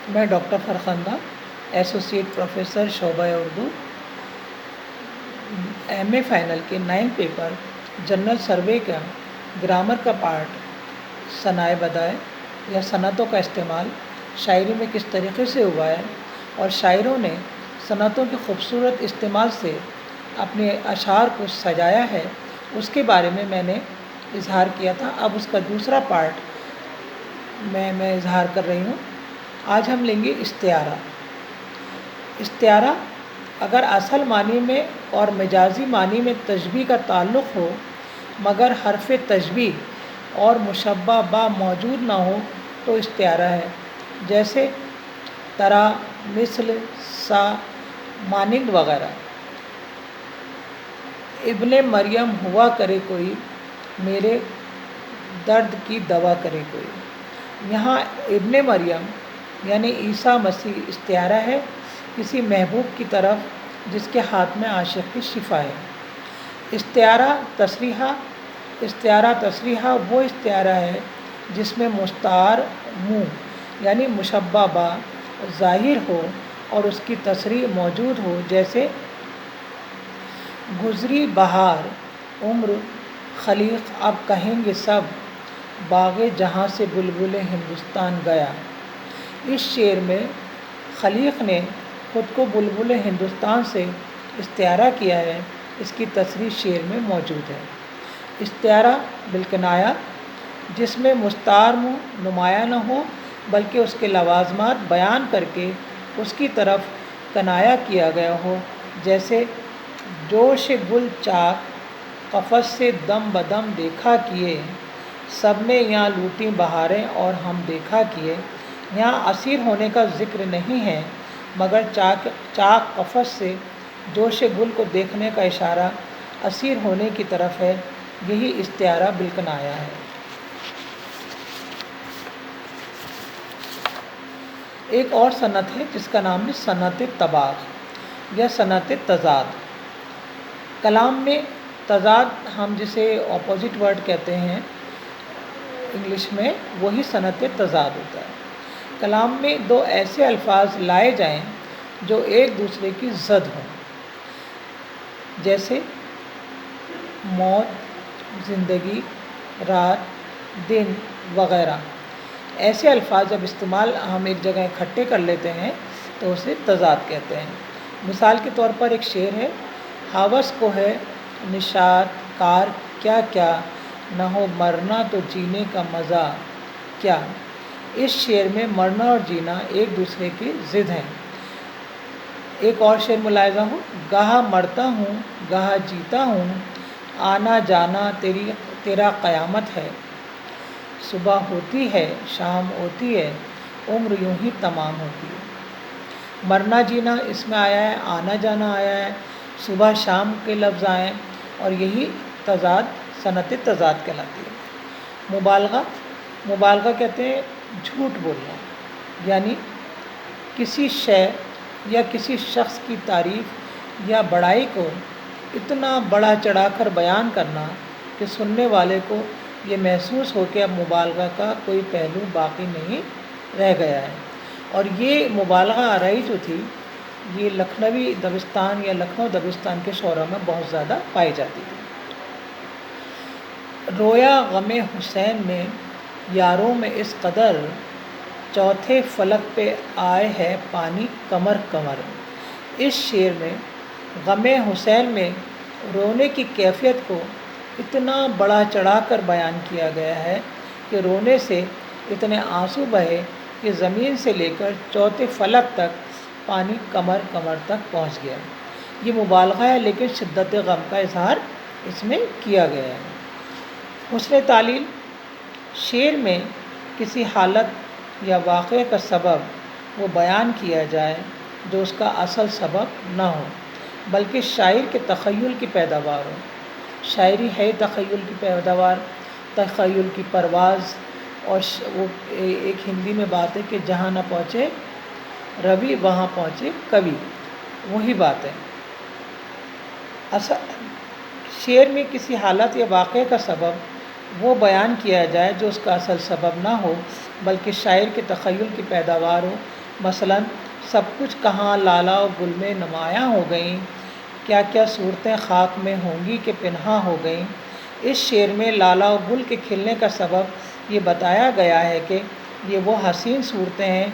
میں doctor Farkhanda, associate professor شعبہ Urdu, M a final کے 9 پیپر جنرل سروے کا گرامر کا پارٹ ثنائے بدائع یا صنعتوں کا استعمال شاعری میں کس طریقے سے ہوا ہے اور شاعروں نے صنعتوں کے خوبصورت استعمال سے اپنے اشعار کو سجایا ہے، اس کے بارے میں نے اظہار کیا تھا۔ اب اس کا دوسرا پارٹ میں اظہار کر رہی ہوں۔ آج ہم لیں گے استعارہ۔ استعارہ اگر اصل معنی میں اور مجازی معنی میں تشبیہ کا تعلق ہو مگر حرف تشبیہ اور مشبہ با موجود نہ ہو تو استعارہ ہے، جیسے طرح، مثل، سا، مانند وغیرہ۔ ابن مریم ہوا کرے کوئی، میرے درد کی دوا کرے کوئی۔ یہاں ابن مریم یعنی عیسیٰ مسیح استعارہ ہے کسی محبوب کی طرف جس کے ہاتھ میں عاشق کی شفا ہے۔ استعارہ تصریحہ وہ استعارہ ہے جس میں مستعار منہ یعنی مشبہ با ظاہر ہو اور اس کی تصریح موجود ہو، جیسے گزری بہار، عمر، خلیق اب کہیں گے سب، باغ جہاں سے بلبل ہندوستان گیا۔ اس شعر میں خلیق نے خود کو بلبل ہندوستان سے استعارہ کیا ہے، اس کی تصریح شعر میں موجود ہے۔ استعارہ بالکنایہ جس میں مستعار منہ نمایاں نہ ہو بلکہ اس کے لوازمات بیان کر کے اس کی طرف کنایہ کیا گیا ہو، جیسے جوش گل چاک قفس سے دم بدم دیکھا کیے، سب نے یہاں لوٹیں بہاریں اور ہم دیکھا کیے۔ یہاں اسیر ہونے کا ذکر نہیں ہے مگر چاک قفس سے جوش گل کو دیکھنے کا اشارہ اسیر ہونے کی طرف ہے، یہی استعارہ بالکنایہ ہے۔ ایک اور صنعت ہے جس کا نام ہے صنعت طباغ یا صنعت تضاد۔ کلام میں تضاد ہم جسے اپوزٹ ورڈ کہتے ہیں انگلش میں، وہی صنعت تضاد ہوتا ہے۔ کلام میں دو ایسے الفاظ لائے جائیں جو ایک دوسرے کی ضد ہوں، جیسے موت، زندگی، رات، دن وغیرہ۔ ایسے الفاظ جب استعمال ہم ایک جگہ اکٹھے کر لیتے ہیں تو اسے تضاد کہتے ہیں۔ مثال کے طور پر ایک شعر ہے، ہوس کو ہے نشاط کار کیا کیا، نہ ہو مرنا تو جینے کا مزہ کیا۔ اس شعر میں مرنا اور جینا ایک دوسرے کی ضد ہیں۔ ایک اور شعر ملاحظہ ہو، گاہا مرتا ہوں گاہا جیتا ہوں، آنا جانا تیرا قیامت ہے، صبح ہوتی ہے شام ہوتی ہے، عمر یوں ہی تمام ہوتی ہے۔ مرنا جینا اس میں آیا ہے، آنا جانا آیا ہے، صبح شام کے لفظ آئے، اور یہی تضاد صنعت تضاد کہلاتی ہے۔ مبالغہ کہتے ہیں جھوٹ بولنا، یعنی کسی شے یا کسی شخص کی تعریف یا بڑائی کو اتنا بڑا چڑھا کر بیان کرنا کہ سننے والے کو یہ محسوس ہو کہ اب مبالغہ کا کوئی پہلو باقی نہیں رہ گیا ہے۔ اور یہ مبالغہ آرائی جو تھی یہ لکھنوی دبستان یا لکھنؤ دبستان کے شعراء میں بہت زیادہ پائی جاتی تھی۔ رویا غم حسین میں یاروں میں اس قدر، چوتھے فلک پہ آئے ہے پانی کمر کمر۔ اس شعر میں غم حسین میں رونے کی کیفیت کو اتنا بڑا چڑھا کر بیان کیا گیا ہے کہ رونے سے اتنے آنسو بہے کہ زمین سے لے کر چوتھے فلک تک پانی کمر کمر تک پہنچ گیا۔ یہ مبالغہ ہے لیکن شدت غم کا اظہار اس میں کیا گیا ہے۔ حسن تعلیل، شعر میں کسی حالت یا واقعے کا سبب وہ بیان کیا جائے جو اس کا اصل سبب نہ ہو بلکہ شاعر کے تخیل کی پیداوار ہو۔ شاعری ہے تخیل کی پیداوار، تخیل کی پرواز، اور وہ ایک ہندی میں بات ہے کہ جہاں نہ پہنچے روی وہاں پہنچے کبھی، وہی بات ہے۔ شعر میں کسی حالت یا واقعے کا سبب وہ بیان کیا جائے جو اس کا اصل سبب نہ ہو بلکہ شاعر کے تخیل کی پیداوار ہو، مثلاً سب کچھ کہاں لالا و گل میں نمایاں ہو گئیں، کیا کیا صورتیں خاک میں ہوں گی کہ پنہاں ہو گئیں۔ اس شعر میں لالا و گل کے کھلنے کا سبب یہ بتایا گیا ہے کہ یہ وہ حسین صورتیں ہیں